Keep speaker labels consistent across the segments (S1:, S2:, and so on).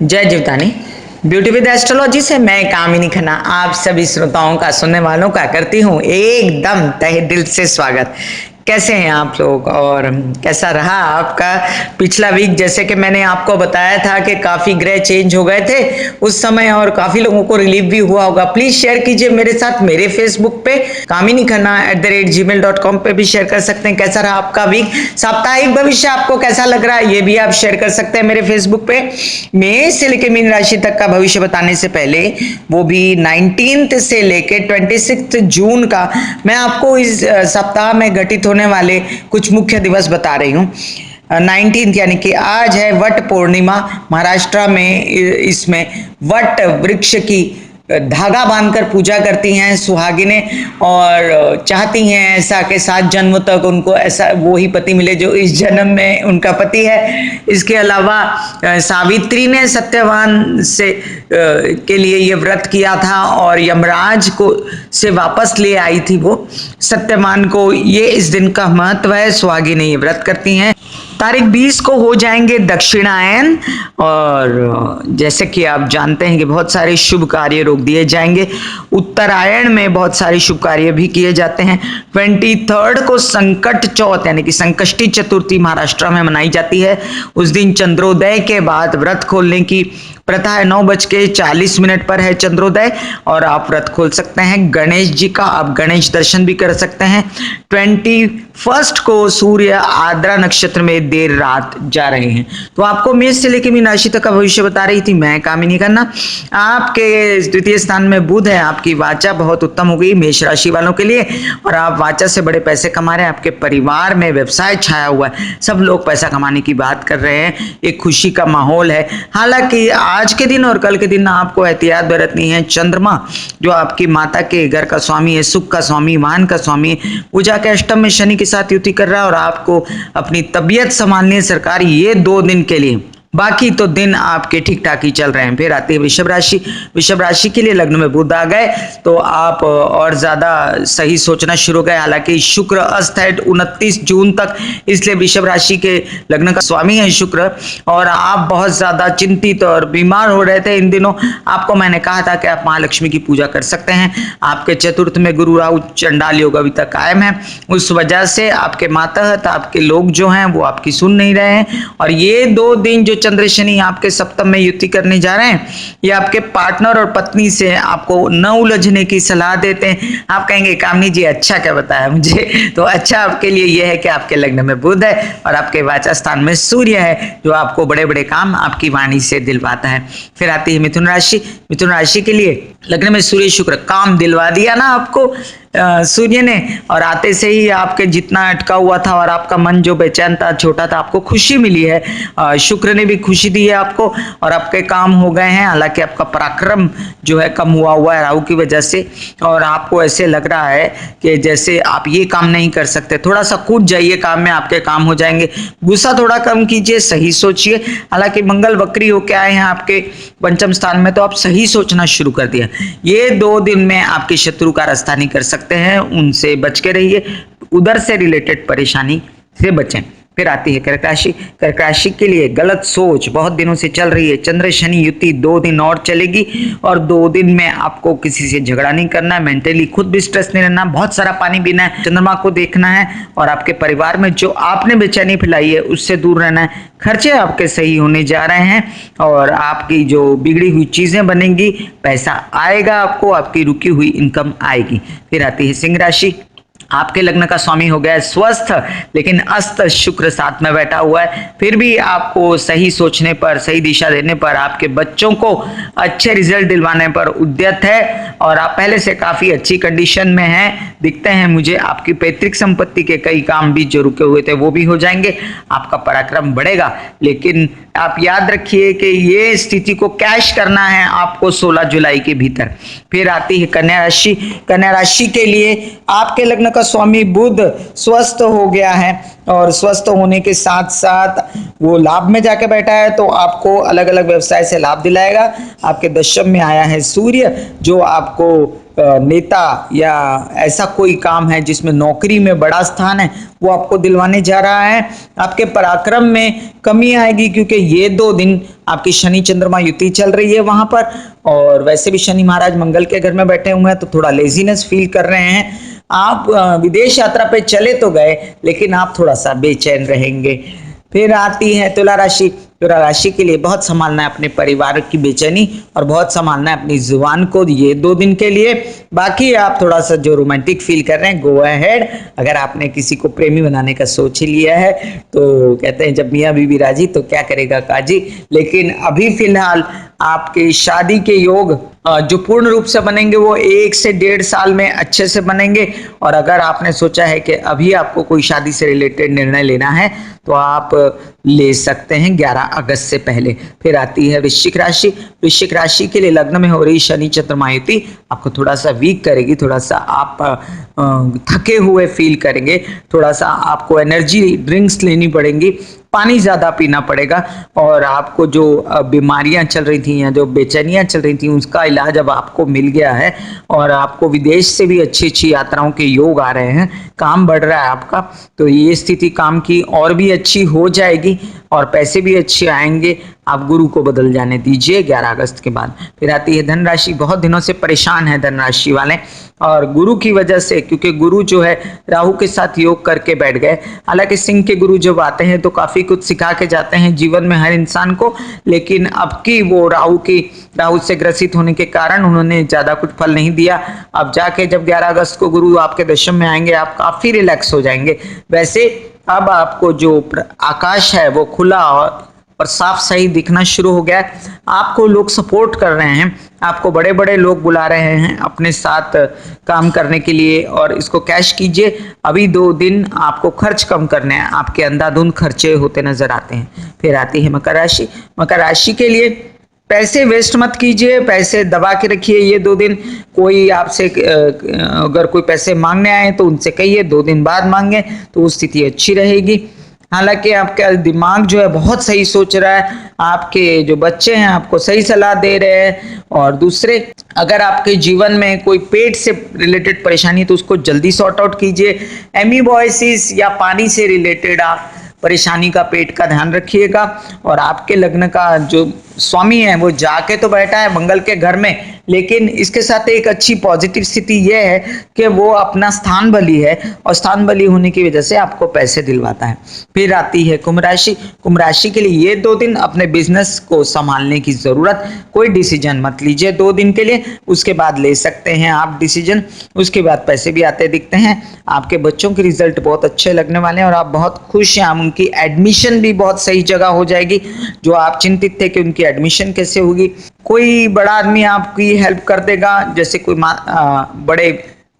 S1: जय जीवतानी। Beauty with astrology से मैं कामिनी खन्ना आप सभी श्रोताओं का, सुनने वालों का करती हूँ एकदम तहे दिल से स्वागत। कैसे हैं आप लोग और कैसा रहा आपका पिछला वीक? जैसे कि मैंने आपको बताया था कि काफी ग्रह चेंज हो गए थे उस समय और काफी लोगों को रिलीफ भी हुआ होगा। प्लीज शेयर कीजिए मेरे साथ मेरे फेसबुक पे कामिनी खन्ना @gmail.com पे भी शेयर कर सकते हैं। कैसा रहा आपका वीक? साप्ताहिक भविष्य आपको कैसा लग रहा है ये भी आप शेयर कर सकते हैं मेरे फेसबुक पे। मेष से लेकर मीन राशि तक का भविष्य बताने से पहले, वो भी 19 से लेकर 26 जून का, मैं आपको इस सप्ताह में घटित होने वाले कुछ मुख्य दिवस बता रही हूँ। 19 यानी कि आज है वट पूर्णिमा। महाराष्ट्र में इसमें वट वृक्ष की धागा बांधकर पूजा करती हैं सुहागिनें और चाहती हैं ऐसा कि 7 जन्म तक उनको ऐसा वो ही पति मिले जो इस जन्म में उनका पति है। इसके अलावा सावित्री ने सत्यवान से के लिए ये व्रत किया था और यमराज को से वापस ले आई थी वो सत्यवान को। ये इस दिन का महत्व है, सुहागिनें ये व्रत करती हैं। तारीख 20 को हो जाएंगे दक्षिणायन और जैसे कि आप जानते हैं कि बहुत सारे शुभ कार्य रोक दिए जाएंगे। उत्तरायण में बहुत सारे शुभ कार्य भी किए जाते हैं। 23 को संकट चौथ यानी कि संकष्टी चतुर्थी महाराष्ट्र में मनाई जाती है। उस दिन चंद्रोदय के बाद व्रत खोलने की प्रथा है। 9:40 पर है चंद्रोदय और आप व्रत खोल सकते हैं। गणेश जी का आप गणेश दर्शन भी कर सकते हैं। 21 को सूर्य आद्रा नक्षत्र में देर रात जा रहे हैं। तो आपको मेष से लेकर मीन राशि तक का भविष्य बता रही थी मैं कामिनी खन्ना। आपके द्वितीय स्थान में बुध है। आपकी वाचा बहुत उत्तम हो गई मेष राशि वालों के लिए और आप वाचा से बड़े पैसे कमा रहे हैं। आपके परिवार में व्यवसाय छाया हुआ है, सब लोग पैसा कमाने की बात कर रहे हैं, एक खुशी का माहौल है। हालांकि आज के दिन और कल के दिन आपको एहतियात बरतनी है। चंद्रमा जो आपकी माता के घर का स्वामी है, सुख का स्वामी, वाहन का स्वामी है, वो जाके अष्टम में शनि के साथ युति कर रहा है और आपको अपनी तबीयत संभालनी है सरकार ये 2 दिन के लिए। बाकी तो दिन आपके ठीक ठाक ही चल रहे हैं। फिर आती है वृषभ राशि। वृषभ राशि के लिए लग्न में बुध आ गए तो आप और ज्यादा सही सोचना शुरू हो गए। हालांकि शुक्र अस्त है 29 जून तक, इसलिए वृषभ राशि के लग्न का स्वामी है शुक्र और आप बहुत ज्यादा चिंतित और बीमार हो रहे थे इन दिनों। आपको मैंने कहा था कि आप महालक्ष्मी की पूजा कर सकते हैं। आपके चतुर्थ में गुरु राहु चंडाल योग अभी तक कायम है, उस वजह से आपके मातहत आपके लोग जो हैं वो आपकी सुन नहीं रहे हैं। और ये 2 दिन जो चंद्र शनि आपके सप्तम में युति करने जा रहे हैं, ये आपके पार्टनर और पत्नी से आपको न उलझने की सलाह देते हैं। आप कहेंगे कामिनी जी अच्छा क्या बताया मुझे, तो अच्छा आपके लिए यह है कि आपके लग्न में बुध है और आपके वाचा स्थान में सूर्य है जो आपको बड़े बड़े काम आपकी वाणी से दिलवाता है। फिर आती है मिथुन राशि। मिथुन राशि के लिए लग्न में सूर्य शुक्र, काम दिलवा दिया ना आपको सूर्य ने, और आते से ही आपके जितना अटका हुआ था और आपका मन जो बेचैन था, छोटा था, आपको खुशी मिली है। शुक्र ने भी खुशी दी है आपको और आपके काम हो गए हैं। हालांकि आपका पराक्रम जो है कम हुआ है राहु की वजह से और आपको ऐसे लग रहा है कि जैसे आप ये काम नहीं कर सकते। थोड़ा सा कूद जाइए काम में, आपके काम हो जाएंगे। गुस्सा थोड़ा कम कीजिए, सही सोचिए। हालांकि मंगल वक्री होके आए हैं आपके पंचम स्थान में, तो आप सही सोचना शुरू कर दिया। ये 2 दिन में आपके शत्रु का रास्ता नहीं कर सकते हैं, उनसे बच के रहिए। उधर से रिलेटेड परेशानी से बचें। फिर आती है कर्क राशि। कर्क राशि के लिए गलत सोच बहुत दिनों से चल रही है। चंद्र शनि युति 2 दिन और चलेगी और 2 दिन में आपको किसी से झगड़ा नहीं करना है, मेंटली खुद भी स्ट्रेस नहीं रहना, बहुत सारा पानी पीना है, चंद्रमा को देखना है और आपके परिवार में जो आपने बेचैनी फैलाई है उससे दूर रहना है। खर्चे आपके सही होने जा रहे हैं और आपकी जो बिगड़ी हुई चीजें बनेंगी, पैसा आएगा आपको, आपकी रुकी हुई इनकम आएगी। फिर आती है सिंह राशि। आपके लग्न का स्वामी हो गया है स्वस्थ, लेकिन अस्त शुक्र साथ में बैठा हुआ है। फिर भी आपको सही सोचने पर, सही दिशा देने पर, आपके बच्चों को अच्छे रिजल्ट दिलवाने पर उद्यत है और आप पहले से काफी अच्छी कंडीशन में हैं दिखते हैं मुझे। आपकी पैतृक संपत्ति के कई काम भी जो रुके हुए थे वो भी हो जाएंगे। आपका पराक्रम बढ़ेगा, लेकिन आप याद रखिए कि ये स्थिति को कैश करना है आपको 16 जुलाई के भीतर। फिर आती है कन्या राशि। कन्या राशि के लिए आपके लग्न का स्वामी बुध स्वस्थ हो गया है और स्वस्थ होने के साथ साथ वो लाभ में जाके बैठा है, तो आपको अलग अलग व्यवसाय से लाभ दिलाएगा। आपके दशम में आया है सूर्य, जो आपको नेता या ऐसा कोई काम है जिसमें नौकरी में बड़ा स्थान है वो आपको दिलवाने जा रहा है। आपके पराक्रम में कमी आएगी, क्योंकि ये 2 दिन आपकी शनि चंद्रमा युति चल रही है वहां पर, और वैसे भी शनि महाराज मंगल के घर में बैठे हुए हैं, तो थोड़ा लेजीनेस फील कर रहे हैं। आप विदेश यात्रा पे चले तो गए, लेकिन आप थोड़ा सा बेचैन रहेंगे। फिर आती है तुला राशि। तुला राशि के लिए बहुत संभालना है अपने परिवार की बेचैनी, और बहुत संभालना है अपनी जुबान को ये 2 दिन के लिए। बाकी आप थोड़ा सा जो रोमांटिक फील कर रहे हैं, गो अहेड। अगर आपने किसी को प्रेमी बनाने का सोच ही लिया है, तो कहते हैं जब मियाँ बीवी राजी तो क्या करेगा काजी। लेकिन अभी फिलहाल आपके शादी के योग जो पूर्ण रूप से बनेंगे वो 1 से 1.5 साल में अच्छे से बनेंगे। और अगर आपने सोचा है कि अभी आपको कोई शादी से रिलेटेड निर्णय लेना है, तो आप ले सकते हैं 11 अगस्त से पहले। फिर आती है वृश्चिक राशि। वृश्चिक राशि के लिए लग्न में हो रही शनि चंद्रमा युति आपको थोड़ा सा वीक करेगी, थोड़ा सा आप थके हुए फील करेंगे, थोड़ा सा आपको एनर्जी ड्रिंक्स लेनी पड़ेंगी, पानी ज़्यादा पीना पड़ेगा। और आपको जो बीमारियां चल रही थी या जो बेचैनियां चल रही थी, उसका इलाज अब आपको मिल गया है, और आपको विदेश से भी अच्छी अच्छी यात्राओं के योग आ रहे हैं, काम बढ़ रहा है आपका। तो ये स्थिति काम की और भी अच्छी हो जाएगी, और पैसे भी अच्छे आएंगे। आप गुरु को बदल जाने दीजिए 11 अगस्त के बाद। फिर आती है धन राशि। बहुत दिनों से परेशान है धन राशि वाले, और गुरु की वजह से, क्योंकि गुरु जो है राहु के साथ योग करके बैठ गए। हालांकि सिंह के गुरु जब आते हैं तो काफी कुछ सिखा के जाते हैं जीवन में हर इंसान को, लेकिन अब की वो राहु से ग्रसित होने के कारण उन्होंने ज्यादा कुछ फल नहीं दिया। अब जाके जब 11 अगस्त को गुरु आपके दशम में आएंगे, आप काफी रिलैक्स हो जाएंगे। वैसे अब आपको जो आकाश है वो खुला और साफ सही दिखना शुरू हो गया है। आपको लोग सपोर्ट कर रहे हैं, आपको बड़े बड़े लोग बुला रहे हैं अपने साथ काम करने के लिए, और इसको कैश कीजिए। अभी 2 दिन आपको खर्च कम करने हैं, आपके अंधाधुंध खर्चे होते नजर आते हैं। फिर आती है मकर राशि। मकर राशि के लिए पैसे वेस्ट मत कीजिए, पैसे दबा के रखिए ये 2 दिन। कोई आपसे अगर कोई पैसे मांगने आए तो उनसे कहिए 2 दिन बाद मांगे, तो वो स्थिति अच्छी रहेगी। हालांकि आपका दिमाग जो है बहुत सही सोच रहा है, आपके जो बच्चे हैं आपको सही सलाह दे रहे हैं। और दूसरे, अगर आपके जीवन में कोई पेट से रिलेटेड परेशानी तो उसको जल्दी सॉर्ट आउट कीजिए। एमीबॉयसिस या पानी से रिलेटेड आप परेशानी का, पेट का ध्यान रखिएगा। और आपके लग्न का जो स्वामी है वो जाके तो बैठा है मंगल के घर में, लेकिन इसके साथ एक अच्छी पॉजिटिव स्थिति यह है कि वो अपना स्थान बली है, और स्थान बली होने की वजह से आपको पैसे दिलवाता है। फिर आती है कुंभ राशि। कुंभ राशि के लिए ये 2 दिन अपने बिजनेस को संभालने की जरूरत, कोई डिसीजन मत लीजिए 2 दिन के लिए, उसके बाद ले सकते हैं आप डिसीजन। उसके बाद पैसे भी आते दिखते हैं। आपके बच्चों के रिजल्ट बहुत अच्छे लगने वाले हैं, और आप बहुत खुश हैं। उनकी एडमिशन भी बहुत सही जगह हो जाएगी। जो आप चिंतित थे कि उनकी एडमिशन कैसे होगी, कोई बड़ा आदमी आपकी हेल्प कर देगा। जैसे कोई बड़े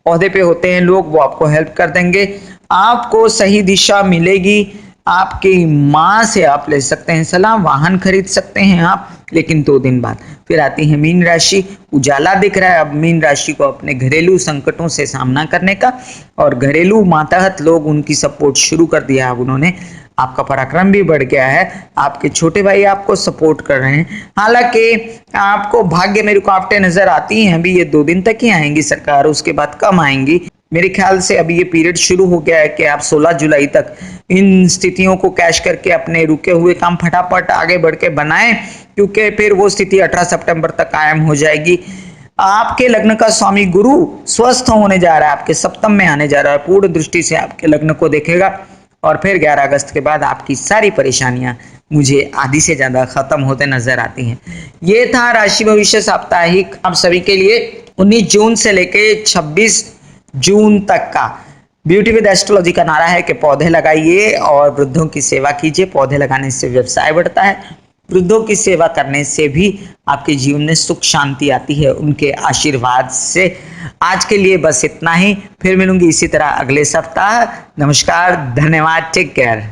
S1: ओहदे पे होते हैं लोग, वो आपको हेल्प कर देंगे। आपको सही दिशा मिलेगी। आपकी माँ से आप ले सकते हैं सलाह, वाहन खरीद सकते हैं आप, लेकिन 2 दिन बाद। फिर आती है मीन राशि। उजाला दिख रहा है अब मीन राशि को अपने घरेलू संकटों से सामना करने का, और घरेलू मातहत लोग उनकी सपोर्ट शुरू कर दिया है अब उन्होंने। आपका पराक्रम भी बढ़ गया है, आपके छोटे भाई आपको सपोर्ट कर रहे हैं। हालांकि आपको भाग्य में रुकावटें नजर आती हैं, अभी ये 2 दिन तक ही आएंगी सरकार, उसके बाद कम आएंगी। मेरे ख्याल से अभी ये पीरियड शुरू हो गया है कि आप 16 जुलाई तक इन स्थितियों को कैश करके अपने रुके हुए काम फटाफट आगे बढ़ के बनाएं, क्योंकि फिर वो स्थिति 18 सितंबर तक कायम हो जाएगी। आपके लग्न का स्वामी गुरु स्वस्थ होने जा रहा है, आपके सप्तम में आने जा रहा है, पूर्ण दृष्टि से आपके लग्न को देखेगा। और फिर 11 अगस्त के बाद आपकी सारी परेशानियां मुझे आधी से ज्यादा खत्म होते नजर आती हैं। ये था राशि भविष्य साप्ताहिक आप सभी के लिए 19 जून से लेके 26 जून तक का। ब्यूटी विद एस्ट्रोलॉजी का नारा है कि पौधे लगाइए और वृद्धों की सेवा कीजिए। पौधे लगाने से व्यवसाय बढ़ता है, वृद्धों की सेवा करने से भी आपके जीवन में सुख शांति आती है उनके आशीर्वाद से। आज के लिए बस इतना ही, फिर मिलूंगी इसी तरह अगले सप्ताह। नमस्कार, धन्यवाद, टेक केयर।